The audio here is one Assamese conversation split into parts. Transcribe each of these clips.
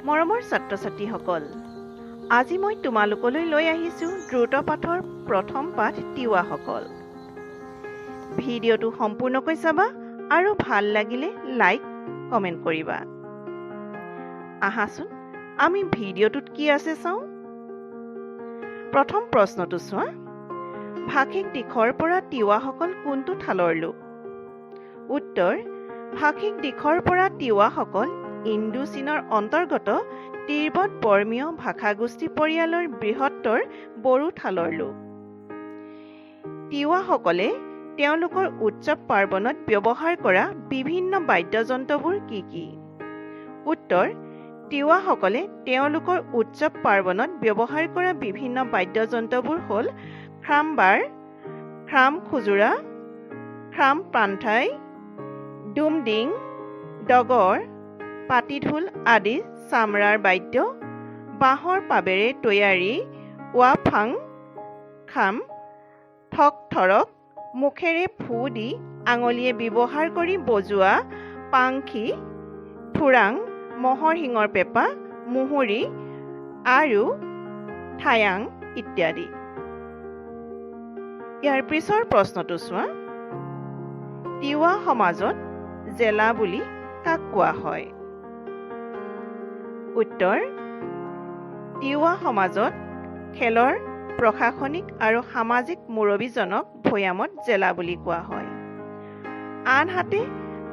মৰমৰ ছাত্ৰ-ছাত্ৰীসকল, আজি মই তোমালোকলৈ লৈ আহিছোঁ দ্ৰুত পাঠৰ প্ৰথম পাঠ তিৱাসকল। ভিডিঅ'টো সম্পূৰ্ণকৈ চাবা আৰু ভাল লাগিলে লাইক কমেণ্ট কৰিবা। আহাচোন আমি ভিডিঅ'টোত কি আছে চাওঁ। প্ৰথম প্ৰশ্নটো চোৱা। ভাষিক দিশৰ পৰা তিৱাসকল কোনটো ঠালৰ লোক? উত্তৰ: ভাষিক দিশৰ পৰা তিৱাসকল ইণ্ডো চীনৰ অন্তৰ্গত তিব্বত বৰ্মীয় ভাষাগোষ্ঠী পৰিয়ালৰ বৃহত্তৰ বড়ো ঠালৰ লোক। তিৱাসকলে তেওঁলোকৰ উৎসৱ পাৰ্বণত ব্যৱহাৰ কৰা বিভিন্ন বাদ্যযন্ত্ৰবোৰ কি কি? উত্তৰ: তিৱাসকলে তেওঁলোকৰ উৎসৱ পাৰ্বণত ব্যৱহাৰ কৰা বিভিন্ন বাদ্যযন্ত্ৰবোৰ হ'ল খ্ৰামবাৰ, খ্ৰাম খুজুৰা, খ্ৰাম প্ৰান্থাই, ডুমডিং, ডগৰ, পাটিঢোল আদি চামৰাৰ বাদ্য, বাঁহৰ পাবেৰে তৈয়াৰী ৱাফাং খাম, ঠক থৰক, মুখেৰে ফু দি আঙুলিয়ে ব্যৱহাৰ কৰি বজোৱা পাংখি, থোৰাং, মহৰ শিঙৰ পেঁপা, মুহুৰি আৰু থায়াং ইত্যাদি। ইয়াৰ পিছৰ প্ৰশ্নটো চোৱা। তিৱা সমাজত জেলা বুলি কাক কোৱা হয়? উত্তৰ: তিৱা সমাজত খেলৰ প্ৰশাসনিক আৰু সামাজিক মুৰব্বীজনক ভৈয়ামত জেলা বুলি কোৱা হয়। আনহাতে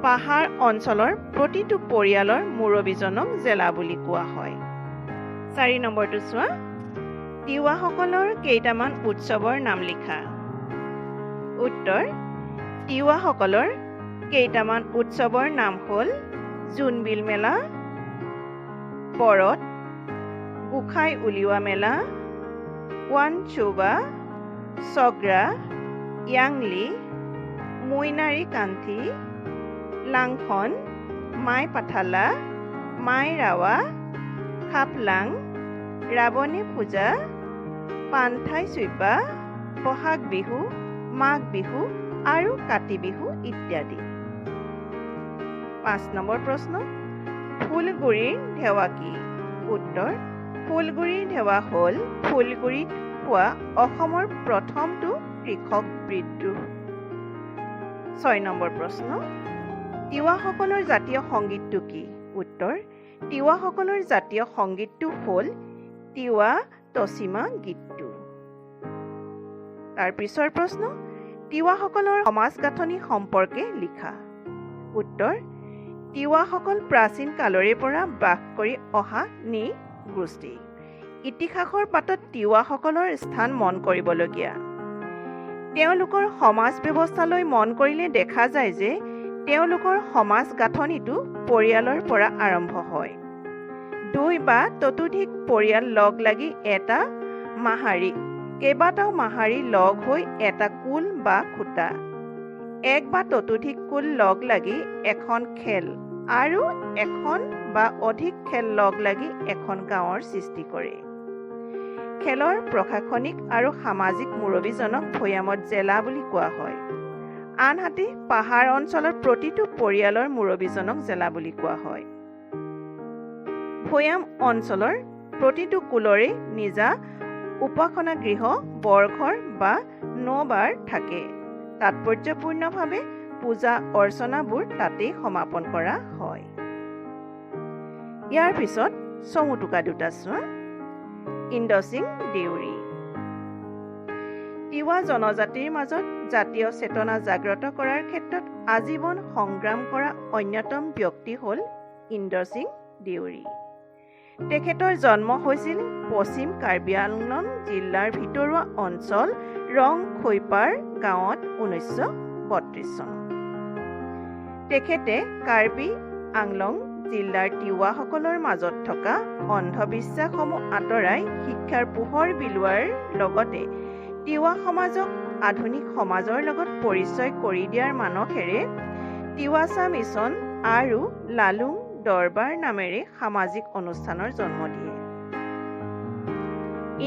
পাহাৰ অঞ্চলৰ প্ৰতিটো পৰিয়ালৰ মুৰব্বীজনক জেলা বুলি কোৱা হয়। 4 নম্বৰটো চোৱা। তিৱাসকলৰ কেইটামান উৎসৱৰ নাম লিখা। উত্তৰ: তিৱাসকলৰ কেইটামান উৎসৱৰ নাম হ'ল জোনবিল মেলা, বৰত, গোসাঁই উলিওৱা মেলা, ৱানচৌবা, চগ্ৰা, য়াংলি, মৈনাৰী কান্থি, লাংখন, মাই পাথালা, মাই ৰাৱা, খাপলাং, ৰাৱণী পূজা, পান্থাই চুইপা, বহাগ বিহু, মাঘ বিহু আৰু কাতি বিহু ইত্যাদি। 5 নম্বৰ প্ৰশ্ন। ফুলগুৰিৰ ধেৱা কি? উত্তৰ: ফুলগুৰিৰ ধেৱা হ'ল ফুলগুৰিত হোৱা অসমৰ প্ৰথমটো কৃষক বিদ্ৰোহ। 6 নম্বৰ প্ৰশ্ন। তিৱাসকলৰ জাতীয় সংগীতটো কি? উত্তৰ: তিৱাসকলৰ জাতীয় সংগীতটো হ'ল তিৱা তচিমা গীতটো। তাৰ পিছৰ প্ৰশ্ন। তিৱাসকলৰ সমাজ গাঁথনি সম্পৰ্কে লিখা। উত্তৰ: তিৱাসকল প্ৰাচীন কালৰে পৰা বাস কৰি অহা নৃগোষ্ঠী। ইতিহাসৰ পাতত তিৱাসকলৰ স্থান মন কৰিবলগীয়া। তেওঁলোকৰ সমাজ ব্যৱস্থালৈ মন কৰিলে দেখা যায় যে তেওঁলোকৰ সমাজ গাঁথনিটো পৰিয়ালৰ পৰা আৰম্ভ হয়। 2 বা ততোধিক পৰিয়াল লগ লাগি এটা মাহাৰী, কেইবাটাও মাহাৰী লগ হৈ এটা কুল বা খুঁটা, 1 বা ততোধিক কুল লগ লাগি এখন খেল আৰু এখন বা অধিক খেল লগ লাগি এখন গাঁৱৰ সৃষ্টি কৰে। খেলৰ প্ৰশাসনিক আৰু সামাজিক মুৰব্বীজনক ভৈয়ামত জেলা বুলি কোৱা হয়। আনহাতে পাহাৰ অঞ্চলৰ প্ৰতিটো পৰিয়ালৰ মুৰব্বীজনক জেলা বুলি কোৱা হয়। ভৈয়াম অঞ্চলৰ প্ৰতিটো কুলৰে নিজা উপাসনা গৃহ, বৰঘৰ বা নবাৰ থাকে। তাৎপৰ্যপূৰ্ণভাৱে পূজা অৰ্চনাবোৰ তাতেই সমাপন কৰা হয়। ইয়াৰ পিছত চমুটোকা দুটা চোৱা। ইন্দচিং দেউৰী। তিৱা জনজাতিৰ মাজত জাতীয় চেতনা জাগ্ৰত কৰাৰ ক্ষেত্ৰত আজীৱন সংগ্ৰাম কৰা অন্যতম ব্যক্তি হ'ল ইন্দচিং দেউৰী। তেখেতৰ জন্ম হৈছিল পশ্চিম কাৰ্বি আংলং জিলাৰ ভিতৰুৱা অঞ্চল ৰংখৈপাৰ গাঁৱত 1932 চনত। তেখেতে কাৰ্বি আংলং জিলাৰ তিৱাসকলৰ মাজত থকা অন্ধবিশ্বাসসমূহ আঁতৰাই শিক্ষাৰ পোহৰ বিলোৱাৰ লগতে তিৱা সমাজক আধুনিক সমাজৰ লগত পৰিচয় কৰি দিয়াৰ মানসেৰে তিৱাছা মিছন আৰু লালুং দৰবাৰ নামেৰে সামাজিক অনুষ্ঠানৰ জন্ম দিয়ে।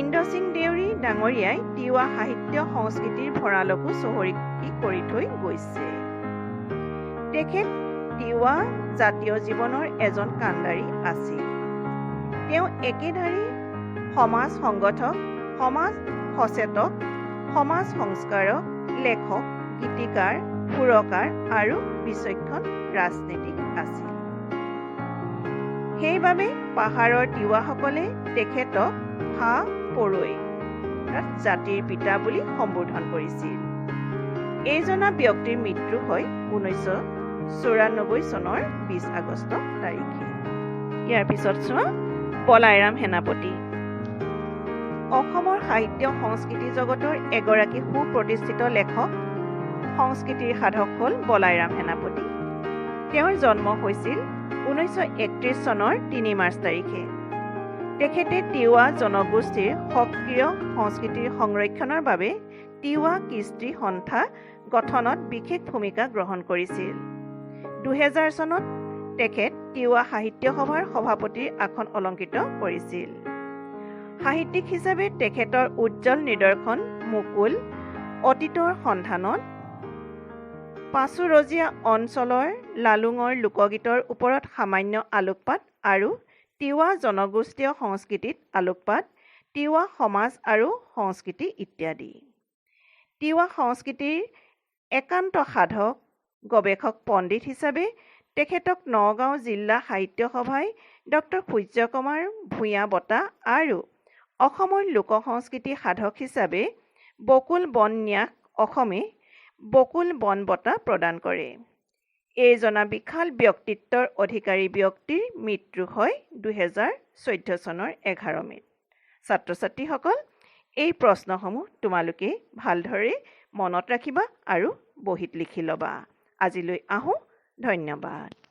ইন্দচিং দেউৰী ডাঙৰীয়াই তিৱা সাহিত্য সংস্কৃতিৰ ভঁৰালকো চহকী কৰি থৈ গৈছে। তেখেত তিৱা জাতীয় জীৱনৰ এজন কাণ্ডাৰী আছিল। তেওঁ একেধাৰী সমাজ সংগঠক, সমাজ সচেতক, সমাজ সংস্কাৰক, লেখক, গীতিকাৰ, সুৰকাৰ আৰু বিচক্ষণ ৰাজনীতিক আছিল। সেইবাবে পাহাৰৰ তিৱাসকলে তেখেতক ফা পৰৈ জাতিৰ পিতা বুলি সম্বোধন কৰিছিল। এইজনা ব্যক্তিৰ মৃত্যু হয় 1994 চনৰ 20 আগষ্ট তাৰিখে। ইয়াৰ পিছত চোৱা বলাইৰাম সেনাপতি। অসমৰ সাহিত্য সংস্কৃতি জগতৰ এগৰাকী সুপ্ৰতিষ্ঠিত লেখক, সংস্কৃতিৰ সাধক হ'ল বলাইৰাম সেনাপতি। তেওঁৰ জন্ম হৈছিল 1931 চনৰ 3 মাৰ্চ তাৰিখে। তেখেতে তিৱা জনগোষ্ঠীৰ সক্ৰিয় সংস্কৃতিৰ সংৰক্ষণৰ বাবে তিৱা কৃষ্টি সন্থা গঠনত বিশেষ ভূমিকা গ্ৰহণ কৰিছিল। 2000 চনত তেখেত তিৱা সাহিত্য সভাৰ সভাপতিৰ আসন অলংকৃত কৰিছিল। সাহিত্যিক হিচাপে তেখেতৰ উজ্জ্বল নিদৰ্শন মুকুল, অতীতৰ সন্ধানত, পাঁচুৰজীয়া অঞ্চলৰ লালুঙৰ লোকগীতৰ ওপৰত সামান্য আলোকপাত আৰু তিৱা জনগোষ্ঠীয় সংস্কৃতিত আলোকপাত, তিৱা সমাজ আৰু সংস্কৃতি ইত্যাদি। তিৱা সংস্কৃতিৰ একান্ত সাধক, গৱেষক পণ্ডিত হিচাপে তেখেতক নগাঁও জিলা সাহিত্য সভাই ডক্টৰ সূৰ্যকুমাৰ ভূঞা বঁটা আৰু অসমৰ লোক সংস্কৃতি সাধক হিচাপে বকুল বন ন্যাস অসমে বকুল বন বঁটা প্ৰদান কৰে। এইজনা বিশাল ব্যক্তিত্বৰ অধিকাৰী ব্যক্তিৰ মৃত্যু হয় 2014 চনৰ 11 মে'ত। ছাত্ৰ ছাত্ৰীসকল, এই প্ৰশ্নসমূহ তোমালোকে ভালদৰে মনত ৰাখিবা আৰু বহীত লিখি ল'বা। আজিলৈ আহোঁ, ধন্যবাদ।